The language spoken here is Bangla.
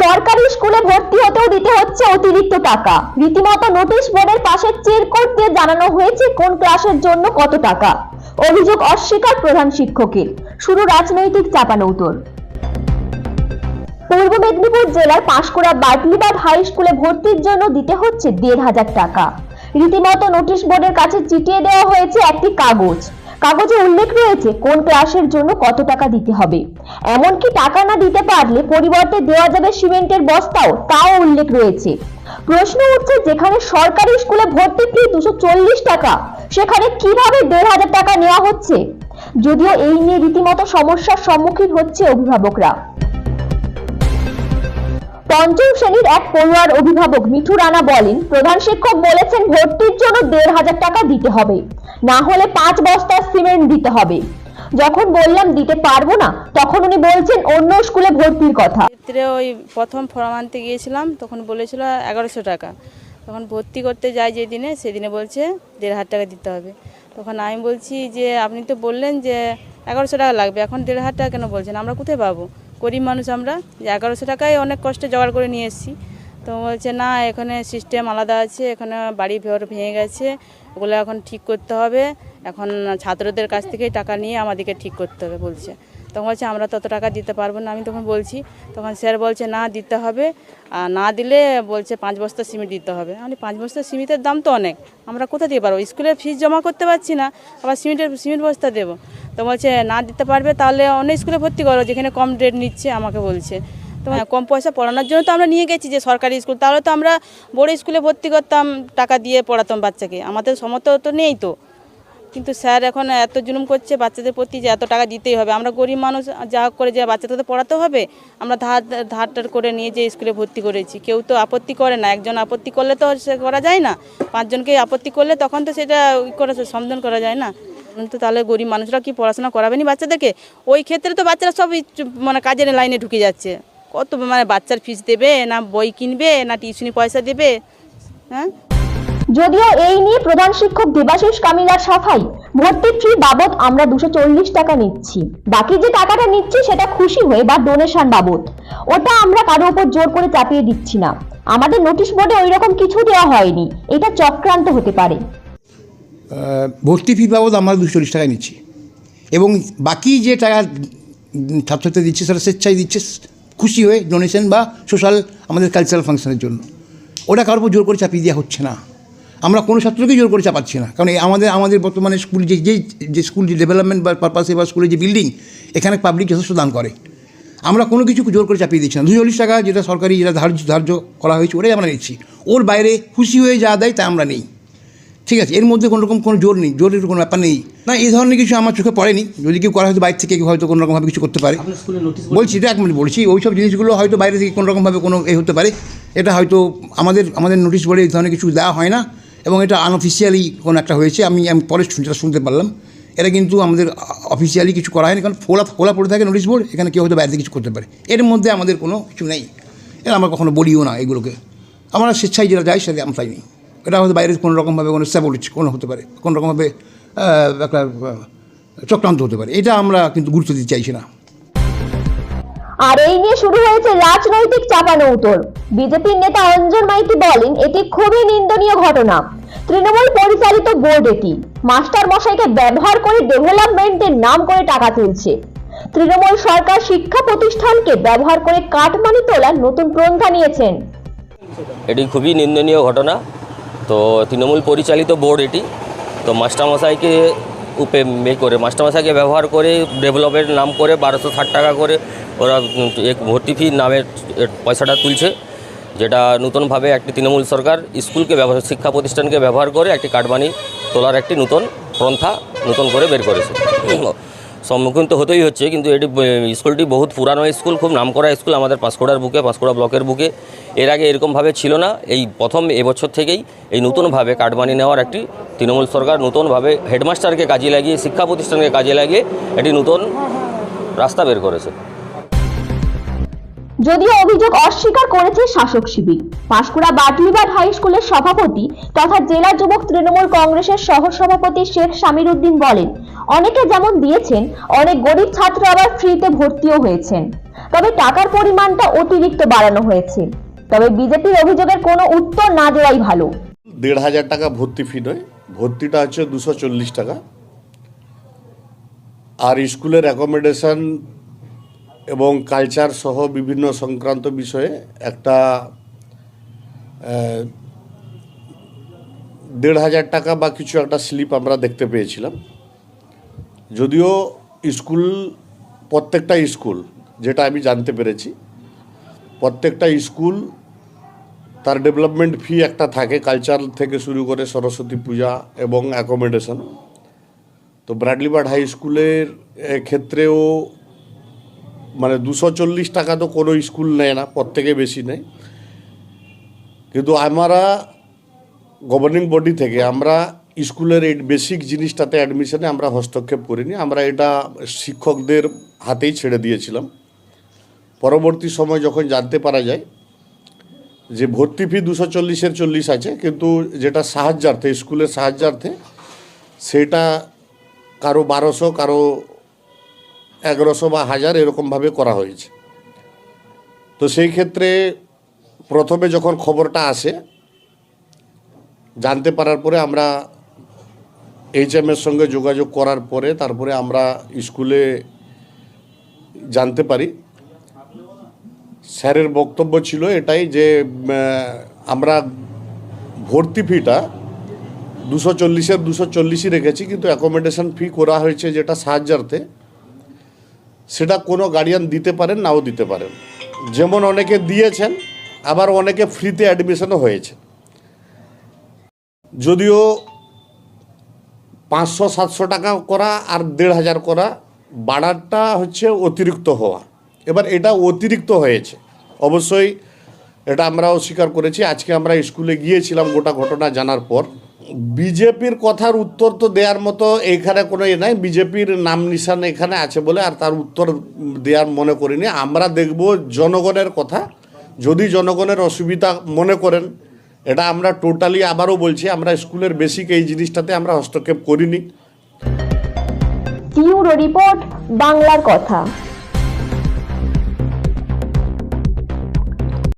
সরকারি স্কুলে ভর্তি হতেও দিতে হচ্ছে অতিরিক্ত টাকা। রীতিমতো নোটিশ বোর্ডের পাশে চেক করতে জানানো হয়েছে কোন ক্লাসের জন্য কত টাকা। অভিযোগ অস্বীকার প্রধান শিক্ষকের। শুরু রাজনৈতিক চাপানউতোর। পূর্ব মেদিনীপুর জেলার পাঁশকুড়া বাটলিবাদ হাই স্কুলে ভর্তির জন্য দিতে হচ্ছে ১,৫০০ টাকা। রীতিমতো নোটিশ বোর্ডের কাছে চিটিয়ে দেওয়া হয়েছে একটি কাগজে উল্লেখ রয়েছে কোন ক্লাসের জন্য কত টাকা দিতে হবে। এমনকি টাকা না দিতে পারলে পরিবর্তে দেওয়া যাবে সিমেন্টের বস্তাও, তাও উল্লেখ রয়েছে। প্রশ্ন উঠছে, যেখানে সরকারি স্কুলে ভর্তি ফি 240 টাকা, সেখানে কিভাবে ১,৫০০ টাকা নেওয়া হচ্ছে? যদিও এই নিয়ে রীতিমতো সমস্যার সম্মুখীন হচ্ছে অভিভাবকরা। পঞ্চম শ্রেণীর এক পড়ুয়ার অভিভাবক মিঠু রানা বলেন, প্রধান শিক্ষক বলেছেন ভর্তির জন্য ১,৫০০ টাকা দিতে হবে, না হলে ৫ বস্তা সিমেন্ট দিতে হবে। যখন বললাম দিতে পারবো না, তখন উনি বলছেন অন্য স্কুলে ভর্তির কথা। ওই প্রথম ফর্ম আনতে গিয়েছিলাম, তখন বলেছিল ১১০০ টাকা। তখন ভর্তি করতে যাই যেদিনে, সেদিনে বলছে ১,৫০০ টাকা দিতে হবে। তখন আমি বলছি যে আপনি তো বললেন যে ১১০০ টাকা লাগবে, এখন ১,৫০০ টাকা কেন বলছেন? আমরা কোথায় পাবো? গরিব মানুষ আমরা, যে ১১০০ টাকায় অনেক কষ্টে জোগাড় করে নিয়ে এসেছি। তো বলছে না, এখানে সিস্টেম আলাদা আছে, এখানে বাড়ি ভেঙে গেছে, ওগুলো এখন ঠিক করতে হবে, এখন ছাত্রদের কাছ থেকেই টাকা নিয়ে আমাদেরকে ঠিক করতে হবে বলছে। তখন বলছে আমরা তত টাকা দিতে পারবো না। আমি তখন বলছি, তখন স্যার বলছে না দিতে হবে, আর না দিলে বলছে ৫ বস্তা সিমেন্ট দিতে হবে। আমি ৫ বস্তা সিমেন্টের দাম তো অনেক, আমরা কোথা দিয়ে পারবো? স্কুলের ফিস জমা করতে পারছি না, আবার সিমেন্ট বস্তা দেবো। তো বলছে না দিতে পারবে তাহলে অন্য স্কুলে ভর্তি করো, যেখানে কম রেট নিচ্ছে আমাকে বলছে। তো কম পয়সা পড়ানোর জন্য তো আমরা নিয়ে গেছি যে সরকারি স্কুল, তাহলে তো আমরা বড় স্কুলে ভর্তি করতাম, টাকা দিয়ে পড়াতাম বাচ্চাকে, আমাদের সমর্থ তো নেই তো। কিন্তু স্যার এখন এত জুলুম করছে বাচ্চাদের প্রতি যে এত টাকা দিতেই হবে। আমরা গরিব মানুষ, যা হোক করে যে বাচ্চাদের তো পড়াতে হবে, আমরা ধার করে নিয়ে যে স্কুলে ভর্তি করেছি। কেউ তো আপত্তি করে না, একজন আপত্তি করলে তো সে করা যায় না, ৫ জনকে আপত্তি করলে তখন তো সেটা সমাধান করা যায় না। তো তাহলে গরিব মানুষরা কি পড়াশোনা করাবেনি বাচ্চাদেরকে? ওই ক্ষেত্রে তো বাচ্চারা সব কাজের লাইনে ঢুকে যাচ্ছে। কত বাচ্চার ফিস দেবে, না বই কিনবে, না টিউশনি পয়সা দেবে। হ্যাঁ, যদিও এই নিয়ে প্রধান শিক্ষক দেবাশিস কামিলার সাফাই, ভর্তির ফি বাবদ আমরা 240 টাকা নিচ্ছি, বাকি যে টাকাটা নিচ্ছি সেটা খুশি হয়ে বা ডোনেশন বাবদ, ওটা আমরা কারো উপর জোর করে চাপিয়ে দিচ্ছি না। আমাদের নোটিশ বোর্ডে ওই রকম কিছু দেওয়া হয়নি, এটা চক্রান্ত হতে পারে। ভর্তি ফি বাবদ আমরা 240 টাকা নিচ্ছি, এবং বাকি যে টাকা ছাত্রছাত্রী দিচ্ছে সেটা স্বেচ্ছায় দিচ্ছে, খুশি হয়ে ডোনেশন বা সোশ্যাল আমাদের কালচারাল ফাংশনের জন্য। ওটা কারোর উপর জোর করে চাপিয়ে দেওয়া হচ্ছে না, আমরা কোনো ছাত্রকেই জোর করে চাপাচ্ছি না। কারণ আমাদের বর্তমানে স্কুল যে স্কুল যে ডেভেলপমেন্ট বা পারপাসে বা স্কুলের যে বিল্ডিং, এখানে পাবলিক যথেষ্ট দান করে। আমরা কোনো কিছু জোর করে চাপিয়ে দিচ্ছি না। 240 টাকা যেটা সরকারি যেটা ধার্য করা হয়েছে ওটাই আমরা নিচ্ছি, ওর বাইরে খুশি হয়ে যা দেয় তা আমরা নেই। ঠিক আছে, এর মধ্যে কোনো রকম কোনো জোরের কোনো ব্যাপার নেই। না, এই ধরনের কিছু আমার চোখে পড়েনি। যদি কেউ করা হয়তো বাইরে থেকে কেউ হয়তো কোনো রকমভাবে কিছু করতে পারে, বলছি এটা একদম বলছি, ওই সব জিনিসগুলো হয়তো বাইরে থেকে কোনো রকমভাবে কোনো হতে পারে। এটা হয়তো আমাদের নোটিশ বোর্ডে এই ধরনের কিছু দেওয়া হয় না, এবং এটা আনঅফিসিয়ালি কোনো একটা হয়েছে। আমি পরে যেটা শুনতে পারলাম, এটা কিন্তু আমাদের অফিসিয়ালি কিছু করা হয়নি, কারণ খোলা পড়ে থাকে নোটিশ বোর্ড, এখানে কেউ হয়তো বাইরে থেকে কিছু করতে পারে। এর মধ্যে আমাদের কোনো কিছু নেই, এটা আমরা কখনো বলিও না এগুলোকে। আমরা স্বেচ্ছায় যেটা যাই সেটা আমরা নেই। এটা হয়তো বাইরে কোনো রকমভাবে কোনো স্যাবোটেজ কোনো হতে পারে, কোনো রকমভাবে একটা চক্রান্ত হতে পারে, এটা আমরা কিন্তু গুরুত্ব দিতে চাইছি না। আর এই নিয়ে শুরু হয়েছে রাজনৈতিক চাপানউতোর। বিজেপির নেতা অঞ্জন মাইতি বলেন, এটি খুবই নিন্দনীয় ঘটনা। তৃণমূল পরিচালিত বোর্ড এটি, মাস্টার মশাইকে ব্যবহার করে ডেভেলপমেন্টের নাম করে টাকা তুলছে। তৃণমূল সরকার শিক্ষা প্রতিষ্ঠানকে ব্যবহার করে কাটমানি তোলার নতুন পন্থা নিয়েছেন। এটি খুবই নিন্দনীয় ঘটনা। তো তৃণমূল পরিচালিত বোর্ড এটি, তো মাস্টারমশাইকে মাস্টারমশাইকে ব্যবহার করে ডেভেলপের নাম করে 1260 টাকা করে ওরা ভর্তি ফি নামে পয়সাটা তুলছে, যেটা নতুনভাবে একটি তৃণমূল সরকার স্কুলকে শিক্ষা প্রতিষ্ঠানকে ব্যবহার করে একটি কাটমানি তোলার একটি নতুন পন্থা নতুন করে বের করেছে। সম্মুখীন তো হতেই হচ্ছে, কিন্তু এটি স্কুলটি বহুত পুরানো স্কুল, খুব নামকরা স্কুল আমাদের পাঁশকুড়া ব্লকের বুকে। এর আগে এরকমভাবে ছিল না, এই প্রথম এবছর থেকেই এই নতুনভাবে কাটমানি নেওয়ার একটি তৃণমূল সরকার নতুনভাবে হেডমাস্টারকে কাজে লাগিয়ে, শিক্ষা প্রতিষ্ঠানকে কাজে লাগিয়ে একটি নতুন রাস্তা বের করেছে। যদিও অভিযোগ অস্বীকার করেছে শাসক শিবির। পাঁশকুড়া বাটলিবাদ হাই স্কুলের সভাপতি তথা জেলা যুবক তৃণমূল কংগ্রেসের সহসভাপতি শেখ শামির উদ্দিন বলেন, অনেকে যেমন দিয়েছেন, অনেক গরিব ছাত্র আবার ফ্রিতে ভর্তিও হয়েছেন, তবে টাকার পরিমাণটা অতিরিক্ত বাড়ানো হয়েছে। তবে বিজেপির অভিযোগের কোনো উত্তর না দেওয়াই ভালো। 1,500 টাকা ভর্তি ফি নয়, ভর্তিটা হচ্ছে 240 টাকা। আর স্কুলের অ্যাকোমোডেশন এবং কালচার সহ বিভিন্ন সংক্রান্ত বিষয়ে একটা 1,500 টাকা বা কিছু একটা স্লিপ আমরা দেখতে পেয়েছিলাম। যদিও স্কুল, প্রত্যেকটা স্কুল, যেটা আমি জানতে পেরেছি, প্রত্যেকটা স্কুল তার ডেভেলপমেন্ট ফি একটা থাকে, কালচার থেকে শুরু করে সরস্বতী পূজা এবং অ্যাকোমোডেশন। তো ব্রাডলিবার্ড হাই স্কুলের ক্ষেত্রেও মানে 240 টাকা তো কোনো স্কুল নেয় না, প্রত্যেকে বেশি নেয়। কিন্তু আমরা গভর্নিং বডি থেকে আমরা স্কুলের এই বেসিক জিনিসটাতে অ্যাডমিশনে আমরা হস্তক্ষেপ করিনি, আমরা এটা শিক্ষকদের হাতেই ছেড়ে দিয়েছিলাম। পরবর্তী সময় যখন জানতে পারা যায় যে ভর্তি ফি 240-এর 40 আছে, কিন্তু যেটা সাহায্যার্থে, স্কুলের সাহায্যার্থে, সেটা কারো 1200, কারো 1100 বা 1000 এরকমভাবে করা হয়েছে। তো সেই ক্ষেত্রে প্রথমে যখন খবরটা আসে, জানতে পারার পরে আমরা HM-এর সঙ্গে যোগাযোগ করার পরে তারপরে আমরা স্কুলে জানতে পারি। স্যারের বক্তব্য ছিল এটাই যে আমরা ভর্তি ফিটা 240-এর 240ই রেখেছি, কিন্তু অ্যাকোমোডেশন ফি করা হয়েছে যেটা সাহায্যার্থে, সেটা কোনো গার্ডিয়ান দিতে পারেন, নাও দিতে পারেন। যেমন অনেকে দিয়েছেন, আবার অনেকে ফ্রিতে অ্যাডমিশনও হয়েছে। যদিও 500-700 টাকা করা আর 1,500 করা, বাড়াটা হচ্ছে অতিরিক্ত হওয়া। এবার এটা অতিরিক্ত হয়েছে, অবশ্যই এটা আমরাও স্বীকার করেছি। আজকে আমরা স্কুলে গিয়েছিলাম গোটা ঘটনা জানার পর। বিজেপির কথার উত্তর তো দেওয়ার মতো এখানে কোনো নাই, বিজেপির নাম নিশান এখানে আছে বলে আর তার উত্তর দেওয়ার মনে করিনি। আমরা দেখব জনগণের কথা, যদি জনগণের অসুবিধা মনে করেন, এটা আমরা টোটালি আবারও বলছি, আমরা স্কুলের বেসিক এই জিনিসটাতে আমরা হস্তক্ষেপ করিনি। ব্যুরো রিপোর্ট, বাংলার কথা।